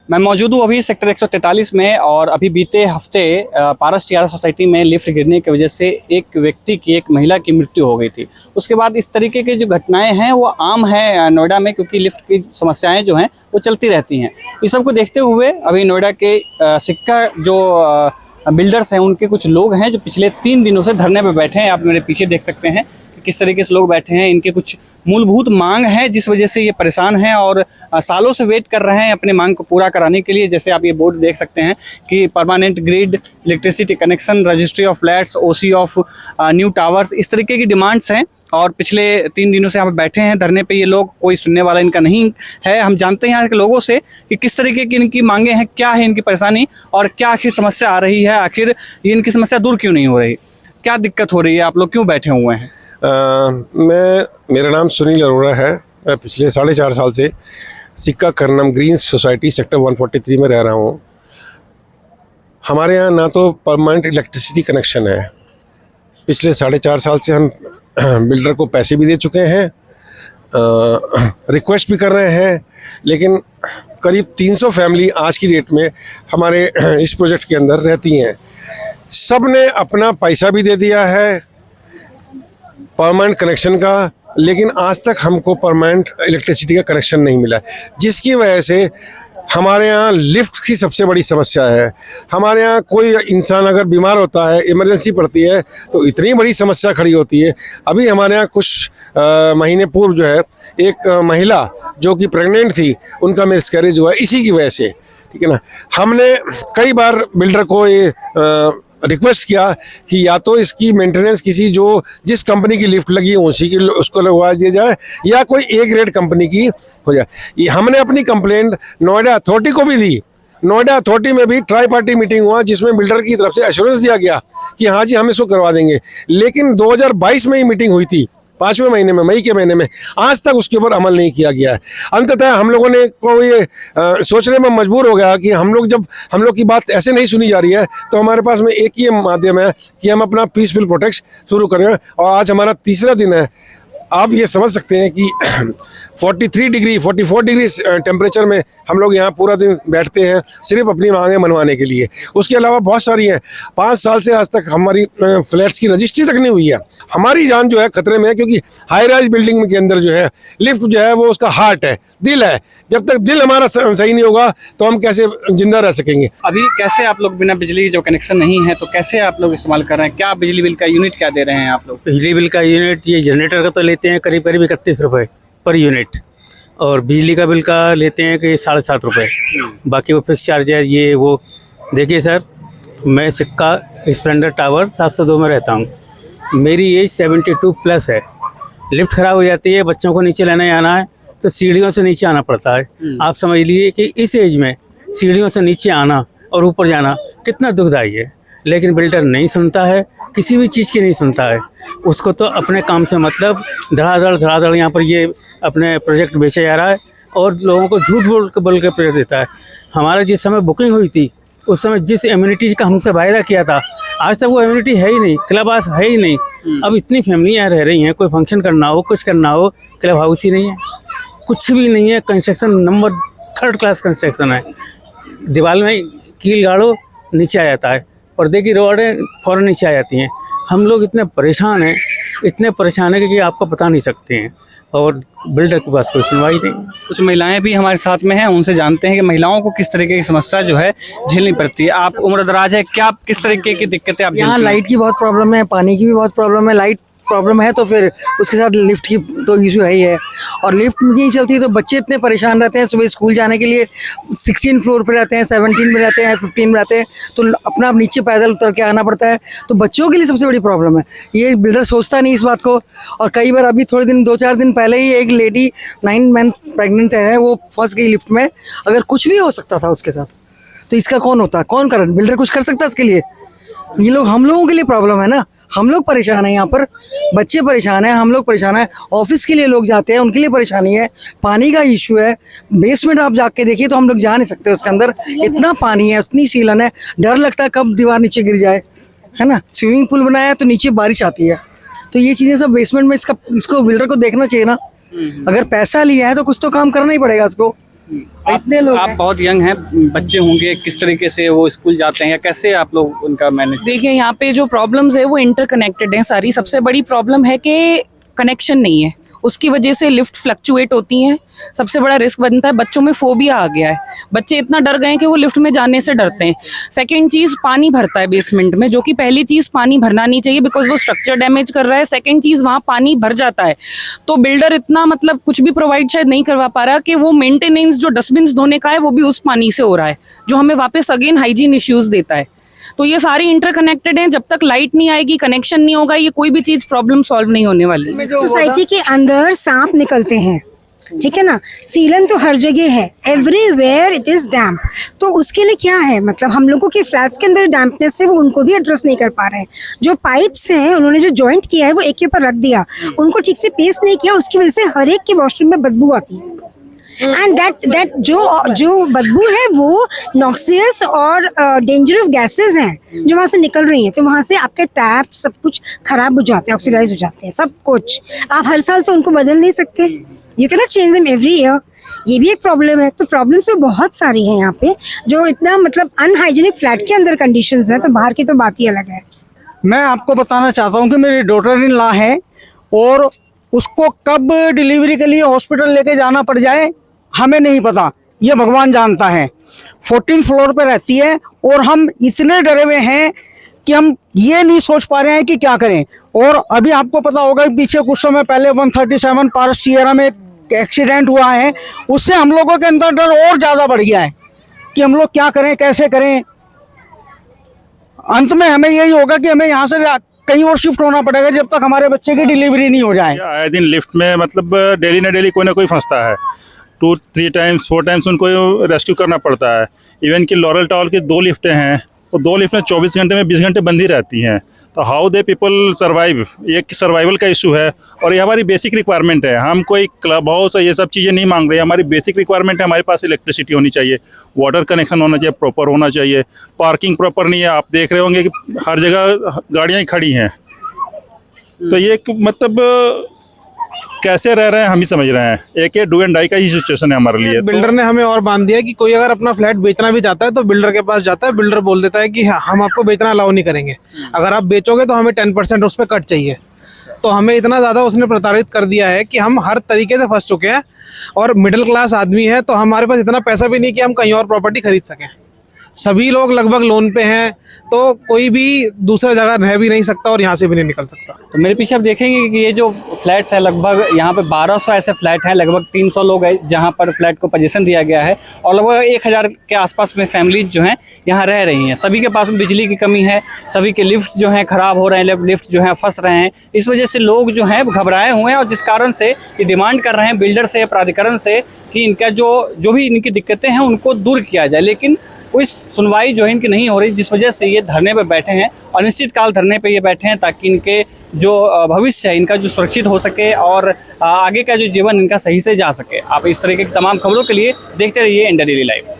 मैं मौजूद हूँ अभी सेक्टर 143 में और अभी बीते हफ्ते पारस टी आर सोसाइटी में लिफ्ट गिरने की वजह से एक व्यक्ति की, एक महिला की मृत्यु हो गई थी। उसके बाद इस तरीके की जो घटनाएं हैं वो आम है नोएडा में, क्योंकि लिफ्ट की समस्याएं जो हैं वो चलती रहती हैं। इस सब को देखते हुए अभी नोएडा के सिक्का जो बिल्डर्स हैं उनके कुछ लोग हैं जो पिछले 3 दिनों से धरने पर बैठे हैं। आप मेरे पीछे देख सकते हैं किस तरीके से लोग बैठे हैं। इनके कुछ मूलभूत मांग है जिस वजह से ये परेशान हैं और सालों से वेट कर रहे हैं अपनी मांग को पूरा कराने के लिए। जैसे आप ये बोर्ड देख सकते हैं कि permanent grid, electricity connection, registry of flats, OC of new towers, इस तरीके की डिमांड्स हैं। और पिछले 3 दिनों से यहाँ पे बैठे हैं धरने पे ये लोग, कोई सुनने वाला इनका नहीं है। हम जानते हैं यहाँ के लोगों से कि किस तरीके की इनकी मांगे हैं, क्या है इनकी परेशानी और क्या आखिर समस्या आ रही है, आखिर ये इनकी समस्या दूर क्यों नहीं हो रही, क्या दिक्कत हो रही है, आप लोग क्यों बैठे हुए हैं। मेरा नाम सुनील अरोड़ा है। मैं पिछले 4.5 साल से सिक्का कर्नम ग्रीन्स सोसाइटी सेक्टर 143 में रह रहा हूँ। हमारे यहाँ ना तो परमानेंट इलेक्ट्रिसिटी कनेक्शन है। पिछले 4.5 साल से हम बिल्डर को पैसे भी दे चुके हैं, रिक्वेस्ट भी कर रहे हैं, लेकिन करीब 300 फैमिली आज की डेट में हमारे इस प्रोजेक्ट के अंदर रहती हैं। सब ने अपना पैसा भी दे दिया है परमानेंट कनेक्शन का, लेकिन आज तक हमको परमानेंट इलेक्ट्रिसिटी का कनेक्शन नहीं मिला, जिसकी वजह से हमारे यहाँ लिफ्ट की सबसे बड़ी समस्या है। हमारे यहाँ कोई इंसान अगर बीमार होता है, इमरजेंसी पड़ती है, तो इतनी बड़ी समस्या खड़ी होती है। अभी हमारे यहाँ कुछ महीने पूर्व जो है एक महिला जो कि प्रेग्नेंट थी, उनका मिसकैरेज हुआ इसी की वजह से, ठीक है ना। हमने कई बार बिल्डर को ये रिक्वेस्ट किया कि या तो इसकी मेंटेनेंस किसी जिस कंपनी की लिफ्ट लगी है उसी की उसको लगवा दिया जाए, या कोई ए ग्रेड कंपनी की हो जाए। ये हमने अपनी कंप्लेंट नोएडा अथॉरिटी को भी दी। नोएडा अथॉरिटी में भी ट्राई पार्टी मीटिंग हुआ जिसमें बिल्डर की तरफ से एश्योरेंस दिया गया कि हाँ जी हम इसको करवा देंगे, लेकिन 2022 में ही मीटिंग हुई थी, 5वें महीने में, मई के महीने में, आज तक उसके ऊपर अमल नहीं किया गया है। अंततः हम लोगों ने को ये सोचने में मजबूर हो गया कि जब हम लोग की बात ऐसे नहीं सुनी जा रही है, तो हमारे पास में एक ही माध्यम है कि हम अपना पीसफुल प्रोटेस्ट शुरू करें। और आज हमारा 3रा दिन है। आप ये समझ सकते हैं कि 44 डिग्री टेम्परेचर में हम लोग यहाँ पूरा दिन बैठते हैं सिर्फ अपनी मांगें मनवाने के लिए। उसके अलावा बहुत सारी हैं। 5 साल से आज तक हमारी फ्लैट्स की रजिस्ट्री तक नहीं हुई है। हमारी जान जो है खतरे में है, क्योंकि हाई राइज बिल्डिंग के अंदर जो है लिफ्ट जो है वो उसका हार्ट है, दिल है। जब तक दिल हमारा सही नहीं होगा तो हम कैसे जिंदा रह सकेंगे। अभी कैसे आप लोग बिना बिजली, जो कनेक्शन नहीं है, तो कैसे आप लोग इस्तेमाल कर रहे हैं, क्या बिजली बिल का यूनिट क्या दे रहे हैं आप लोग। बिजली बिल का यूनिट ये जनरेटर का तो लेते हैं करीब 31 रुपये पर यूनिट, और बिजली का बिल का लेते हैं कि 7.5 रुपये। बाकी वो फिक्स चार्ज है ये वो। देखिए सर, मैं सिक्का स्प्लेंडर टावर 702 में रहता हूँ। मेरी एज 72+ है। लिफ्ट ख़राब हो जाती है, बच्चों को नीचे लेने आना है तो सीढ़ियों से नीचे आना पड़ता है। आप समझ लीजिए कि इस एज में सीढ़ियों से नीचे आना और ऊपर जाना कितना दुखदाई है। लेकिन बिल्डर नहीं सुनता है, किसी भी चीज़ की नहीं सुनता है। उसको तो अपने काम से मतलब धड़ाधड़ यहाँ पर ये अपने प्रोजेक्ट बेचा जा रहा है और लोगों को झूठ बोल के प्रोजेक्ट देता है। हमारा जिस समय बुकिंग हुई थी उस समय जिस एम्यूनिटीज़ का हमसे वायदा किया था, आज तक वो एम्यूनिटी है ही नहीं, क्लब हाउस है ही नहीं। अब इतनी फैमिलियाँ रह रही हैं, कोई फंक्शन करना हो, कुछ करना हो, क्लब हाउस ही नहीं है, कुछ भी नहीं है। Construction number 3rd class construction है। दीवार में कील गाड़ो नीचे आ जाता है, पर्दे की रोडें फ़ौरन नीचे आ जाती हैं। हम लोग इतने परेशान हैं कि आपको बता नहीं सकते हैं, और बिल्डर के पास कोई सुनवाई नहीं। कुछ महिलाएं भी हमारे साथ में हैं, उनसे जानते हैं कि महिलाओं को किस तरीके की समस्या जो है झेलनी पड़ती है। आप उम्रदराज है, क्या किस तरीके की दिक्कतें आप यहाँ लाइट की बहुत प्रॉब्लम है, पानी की भी बहुत प्रॉब्लम है। लाइट प्रॉब्लम है तो फिर उसके साथ लिफ्ट की तो इशू है ही है, और लिफ्ट नहीं चलती है तो बच्चे इतने परेशान रहते हैं। सुबह स्कूल जाने के लिए 16 फ्लोर पे रहते हैं, 17 में रहते हैं, 15 में रहते हैं, तो अपना नीचे पैदल उतर के आना पड़ता है। तो बच्चों के लिए सबसे बड़ी प्रॉब्लम है। ये बिल्डर सोचता नहीं इस बात को। और कई बार अभी 2-4 दिन पहले ही एक लेडी 9 मंथ प्रेगनेंट है, वो फंस गई लिफ्ट में। अगर कुछ भी हो सकता था उसके साथ, तो इसका कौन होता, कौन कर, बिल्डर कुछ कर सकता है इसके लिए। ये लोग, हम लोगों के लिए प्रॉब्लम है ना, हम लोग परेशान हैं। यहाँ पर बच्चे परेशान हैं, हम लोग परेशान हैं, ऑफिस के लिए लोग जाते हैं उनके लिए परेशानी है। पानी का इशू है, बेसमेंट आप जाके देखिए तो हम लोग जा नहीं सकते उसके अंदर, इतना पानी है, उतनी सीलन है, डर लगता है कब दीवार नीचे गिर जाए, है ना। स्विमिंग पूल बनाया है तो नीचे बारिश आती है, तो ये चीज़ें सब बेसमेंट में इसको बिल्डर को देखना चाहिए ना। अगर पैसा लिया है तो कुछ तो काम करना ही पड़ेगा उसको। इतने लोग आप हैं। बहुत यंग हैं, बच्चे होंगे, किस तरीके से वो स्कूल जाते हैं या कैसे आप लोग उनका मैनेज? देखिए यहाँ पे जो प्रॉब्लम्स है वो इंटरकनेक्टेड हैं सारी। सबसे बड़ी प्रॉब्लम है कि कनेक्शन नहीं है, उसकी वजह से लिफ्ट फ्लक्चुएट होती हैं। सबसे बड़ा रिस्क बनता है, बच्चों में फोबिया आ गया है, बच्चे इतना डर गए हैं कि वो लिफ्ट में जाने से डरते हैं। सेकंड चीज़, पानी भरता है बेसमेंट में, जो कि पहली चीज़ पानी भरना नहीं चाहिए बिकॉज वो स्ट्रक्चर डैमेज कर रहा है। सेकंड चीज़, वहाँ पानी भर जाता है तो बिल्डर इतना मतलब कुछ भी प्रोवाइड शायद नहीं करवा पा रहा कि वो मेंटेनेंस जो डस्टबिन धोने का है वो भी उस पानी से हो रहा है, जो हमें वापस अगेन हाइजीन इश्यूज देता है। तो ये सारी इंटरकनेक्टेड हैं। जब तक लाइट नहीं आएगी, कनेक्शन नहीं होगा, ये कोई भी चीज़ प्रॉब्लम सॉल्व नहीं होने वाली। सोसाइटी के अंदर सांप निकलते हैं, ठीक है ना, सीलन तो हर जगह है, एवरीवेयर इट इज डैम्प। तो उसके लिए क्या है, मतलब हम लोगों के फ्लैट्स के अंदर डैम्पनेस से वो उनको भी एड्रेस नहीं कर पा रहे हैं। जो पाइप्स हैं उन्होंने जो जॉइंट किया है वो एक के ऊपर रख दिया, उनको ठीक से पेस्ट नहीं किया, उसकी वजह से हर एक के वॉशरूम में बदबू आती है। एंड दैट जो बदबू है वो नॉक्सियस और डेंजरस गैसेस हैं जो वहाँ से निकल रही हैं। तो वहाँ से आपके टैप सब कुछ खराब हो जाते हैं, ऑक्सीडाइज हो जाते हैं सब कुछ। आप हर साल तो उनको बदल नहीं सकते, you can not change them every year. ये भी एक प्रॉब्लम है। तो प्रॉब्लम्स तो बहुत सारी हैं यहाँ पे, जो इतना मतलब अनहाइजीनिक फ्लैट के अंदर कंडीशंस हैं, तो बाहर की तो बात ही अलग है। मैं आपको बताना चाहता हूँ कि मेरी डॉटर इन लॉ है और उसको कब डिलीवरी के लिए हॉस्पिटल लेके जाना पड़ जाए हमें नहीं पता, ये भगवान जानता है। 14th फ्लोर पे रहती है और हम इतने डरे हुए हैं कि हम ये नहीं सोच पा रहे हैं कि क्या करें। और अभी आपको पता होगा कि पीछे कुछ समय पहले 137 पारस टिएरा में एक एक्सीडेंट हुआ है, उससे हम लोगों के अंदर डर और ज़्यादा बढ़ गया है कि हम लोग क्या करें, कैसे करें। अंत में हमें यही होगा कि हमें यहाँ से कहीं और शिफ्ट होना पड़ेगा जब तक हमारे बच्चे की डिलीवरी नहीं हो जाए। आए दिन लिफ्ट में मतलब डेली ना डेली कोई ना कोई फंसता है, 2-3 टाइम्स 4 टाइम्स उनको रेस्क्यू करना पड़ता है। इवन कि लॉरेल टावर की 2 लिफ्टें हैं, और 2 लिफ्टें 24 घंटे में 20 घंटे बंद ही रहती हैं। तो हाउ दे पीपल सर्वाइव, ये सर्वाइवल का इशू है। और ये हमारी बेसिक रिक्वायरमेंट है। हम कोई क्लब हाउस ये सब चीज़ें नहीं मांग रहे हैं, हमारी बेसिक रिक्वायरमेंट है। हमारे पास इलेक्ट्रिसिटी होनी चाहिए, वाटर कनेक्शन होना चाहिए, प्रॉपर होना चाहिए, पार्किंग प्रॉपर नहीं है। आप देख रहे होंगे कि हर जगह गाड़ियाँ ही खड़ी हैं। तो ये मतलब कैसे रह रहे हैं हम ही समझ रहे हैं। एक डू एंड डाई का ही सिचुएशन है हमारे लिए। बिल्डर ने हमें और बांध दिया कि कोई अगर अपना फ्लैट बेचना भी चाहता है तो बिल्डर के पास जाता है, बिल्डर बोल देता है कि हाँ, हम आपको बेचना अलाउ नहीं करेंगे, अगर आप बेचोगे तो हमें 10% उस पर कट चाहिए। तो हमें इतना ज़्यादा उसने प्रताड़ित कर दिया है कि हम हर तरीके से फंस चुके हैं। और मिडिल क्लास आदमी है तो हमारे पास इतना पैसा भी नहीं कि हम कहीं और प्रॉपर्टी खरीद सकें। सभी लोग लगभग लोन पे हैं, तो कोई भी दूसरा जगह रह भी नहीं सकता और यहाँ से भी नहीं निकल सकता। तो मेरे पीछे आप देखेंगे कि ये जो फ्लैट्स है, लगभग यहाँ पे 1200 ऐसे फ्लैट हैं, लगभग 300 लोग हैं जहाँ पर फ्लैट को पोजीशन दिया गया है, और लगभग 1000 के आसपास में फैमिलीज जो हैं यहाँ रह रही हैं। सभी के पास में बिजली की कमी है, सभी के लिफ्ट जो हैं ख़राब हो रहे हैं, लिफ्ट जो हैं फंस रहे हैं। इस वजह से लोग जो हैं घबराए हुए हैं, और जिस कारण से ये डिमांड कर रहे हैं बिल्डर से, प्राधिकरण से, कि इनका जो भी इनकी दिक्कतें हैं उनको दूर किया जाए। लेकिन कोई सुनवाई जो है इनकी नहीं हो रही, जिस वजह से ये धरने पे बैठे हैं, अनिश्चित काल धरने पे ये बैठे हैं, ताकि इनके जो भविष्य है इनका जो सुरक्षित हो सके और आगे का जो जीवन इनका सही से जा सके। आप इस तरह की तमाम खबरों के लिए देखते रहिए इंडिया डेली लाइव।